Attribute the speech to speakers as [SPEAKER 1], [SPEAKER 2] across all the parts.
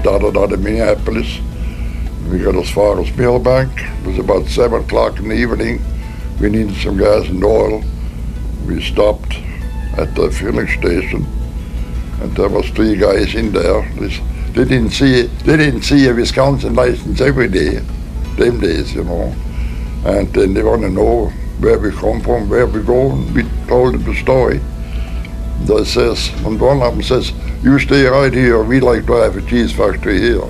[SPEAKER 1] started out of Minneapolis. We got as far as Millbank. It was about 7 o'clock in the evening. We needed some gas and oil. We stopped at the filling station, and there was 3 guys in there. They didn't see a Wisconsin license every day, them days, you know. And then they want to know where we come from, where we go, and we told them the story. They says, and one of them says, "You stay right here, we like to have a cheese factory here."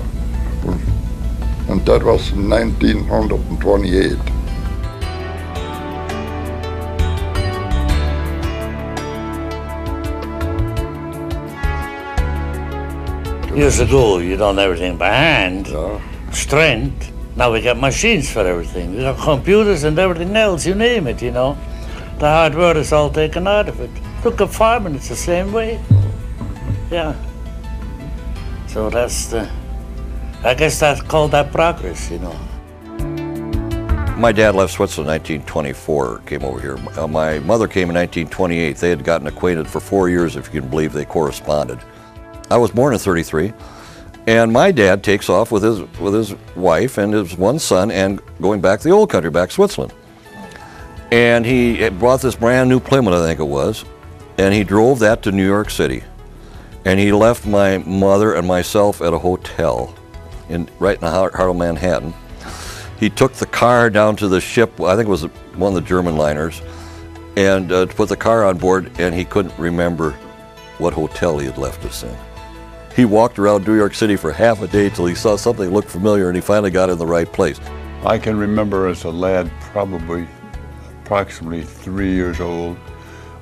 [SPEAKER 1] And that was in 1928.
[SPEAKER 2] Years ago, you done everything by hand,
[SPEAKER 1] Yeah.
[SPEAKER 2] strength. Now we got machines for everything. We got computers and everything else, you name it, you know. The hard work is all taken out of it. Look at farming, it's the same way. Yeah. So that's I guess that's called that progress, you know.
[SPEAKER 3] My dad left Switzerland in 1924, came over here. My mother came in 1928. They had gotten acquainted for 4 years, if you can believe they corresponded. I was born in '33, and my dad takes off with his wife and his one son and going back to the old country, back to Switzerland. And he had brought this brand new Plymouth, I think it was, and he drove that to New York City. And he left my mother and myself at a hotel right in the heart of Manhattan. He took the car down to the ship, I think it was one of the German liners, and put the car on board, and he couldn't remember what hotel he had left us in. He walked around New York City for half a day till he saw something look familiar, and he finally got in the right place.
[SPEAKER 4] I can remember as a lad, probably approximately 3 years old,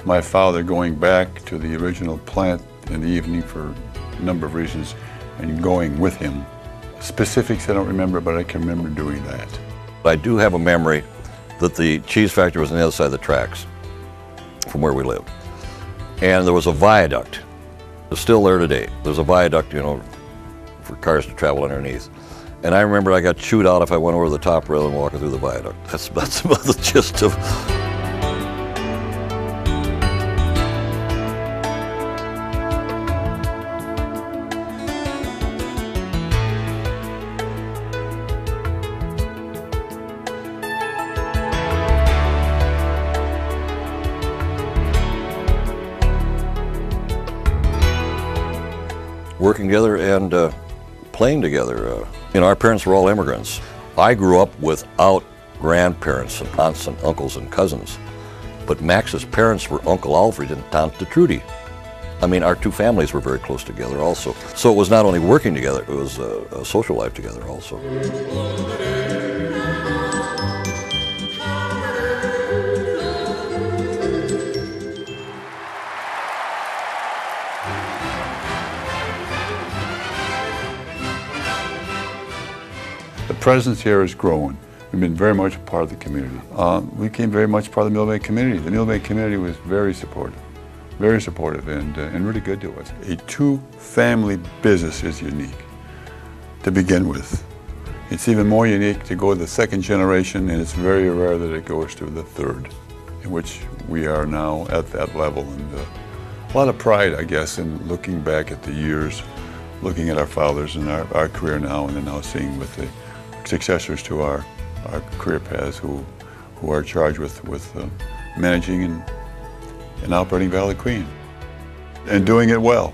[SPEAKER 4] my father going back to the original plant in the evening for a number of reasons and going with him. Specifics I don't remember, but I can remember doing that.
[SPEAKER 3] I do have a memory that the cheese factory was on the other side of the tracks from where we lived. And there was a viaduct. It's still there today. There's a viaduct, you know, for cars to travel underneath. And I remember I got chewed out if I went over the top rail and walking through the viaduct. That's about the gist of. Working together and playing together. You know, our parents were all immigrants. I grew up without grandparents and aunts and uncles and cousins. But Max's parents were Uncle Alfred and Tante Trudy. I mean, our 2 families were very close together also. So it was not only working together, it was a social life together also.
[SPEAKER 4] The presence here is growing. We've been very much a part of the community. We became very much part of the Millbank community. The Millbank community was very supportive and really good to us. A 2-family business is unique to begin with. It's even more unique to go to the 2nd generation, and it's very rare that it goes to the 3rd, in which we are now at that level. And a lot of pride, I guess, in looking back at the years, looking at our fathers and our career now, and then now seeing with the successors to our career paths who are charged with managing and operating Valley Queen and doing it well.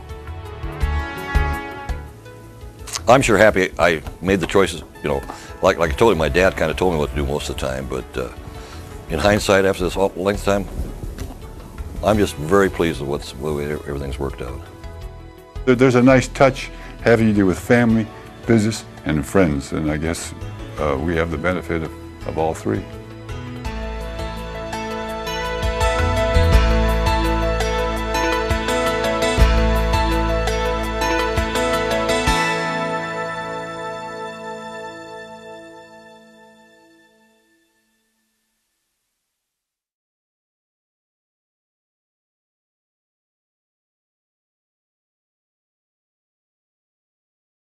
[SPEAKER 3] I'm sure happy I made the choices, you know, like I told you, my dad kind of told me what to do most of the time, but in hindsight, after this length of time, I'm just very pleased with the way everything's worked out.
[SPEAKER 4] There's a nice touch having to do with family, business, and friends, and I guess we have the benefit of all 3.